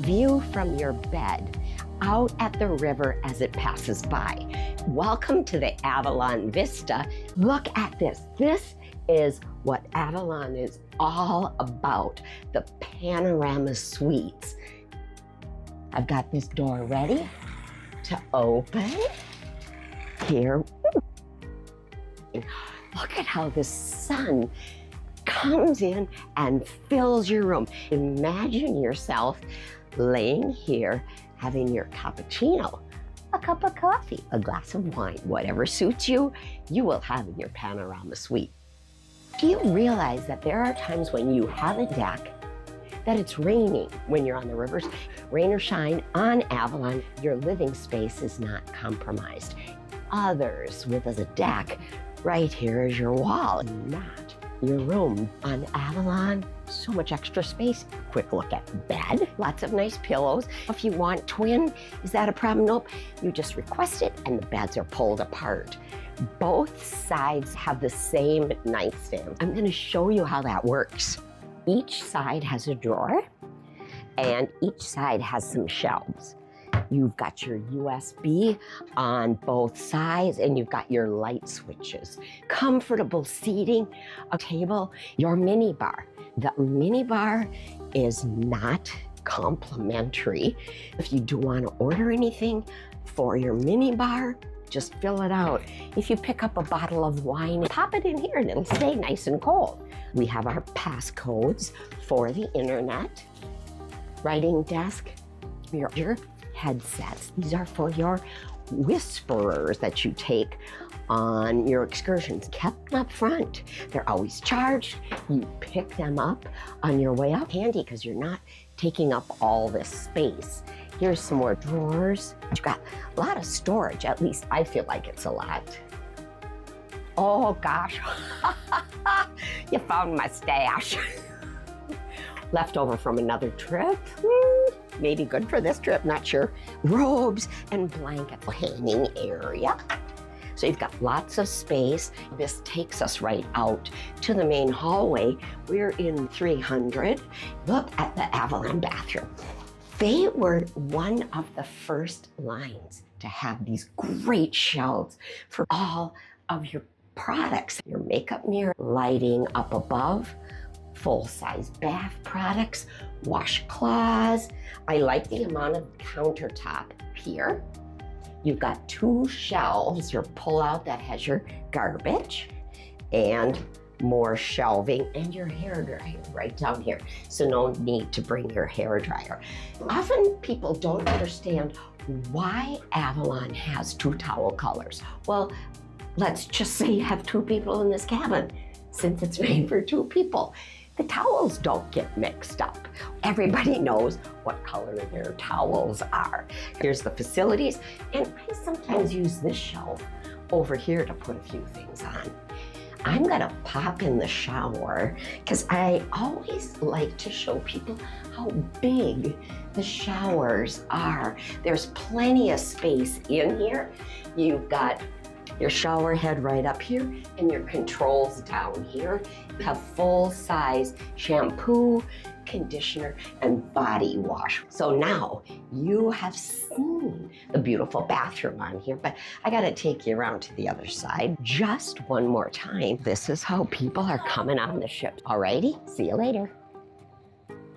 view from your bed out at the river as it passes by. Welcome to the Avalon Vista. Look at this. This is what Avalon is all about, the Panorama Suites. I've got this door ready to open. Here. Look at how the sun comes in and fills your room. Imagine yourself laying here having your cappuccino, a cup of coffee, a glass of wine, whatever suits you, you will have in your Panorama Suite. Do you realize that there are times when you have a deck that it's raining when you're on the rivers? Rain or shine, on Avalon, your living space is not compromised. Others with a deck, right here is your wall, not your room. On Avalon, so much extra space. Quick look at the bed, lots of nice pillows. If you want twin, is that a problem? Nope. You just request it and the beds are pulled apart. Both sides have the same nightstand. I'm gonna show you how that works. Each side has a drawer and each side has some shelves. You've got your USB on both sides and you've got your light switches. Comfortable seating, a table, your mini bar. The mini bar is not complimentary. If you do want to order anything for your mini bar, just fill it out. If you pick up a bottle of wine, pop it in here and it'll stay nice and cold. We have our passcodes for the internet, writing desk, your headsets. These are for your whisperers that you take on your excursions. Kept up front. They're always charged. You pick them up on your way up. Handy because you're not taking up all this space. Here's some more drawers. You've got a lot of storage. At least I feel like it's a lot. Oh gosh, you found my stash. Leftover from another trip. Maybe good for this trip, not sure. Robes and blankets, hanging area. So you've got lots of space. This takes us right out to the main hallway. We're in 300. Look at the Avalon bathroom. They were one of the first lines to have these great shelves for all of your products. Your makeup mirror, lighting up above, full-size bath products, washcloths. I like the amount of countertop here. You've got two shelves, your pull-out that has your garbage and more shelving and your hair dryer right down here. So no need to bring your hair dryer. Often people don't understand why Avalon has two towel colors. Well, let's just say you have two people in this cabin, since it's made for two people. The towels don't get mixed up. Everybody knows what color their towels are. Here's the facilities, and I sometimes use this shelf over here to put a few things on. I'm gonna pop in the shower because I always like to show people how big the showers are. There's plenty of space in here. You've got your shower head right up here and your controls down here. You have full-size shampoo, conditioner, and body wash. So now you have seen the beautiful bathroom on here, but I gotta take you around to the other side just one more time. This is how people are coming on the ship. Alrighty, see you later.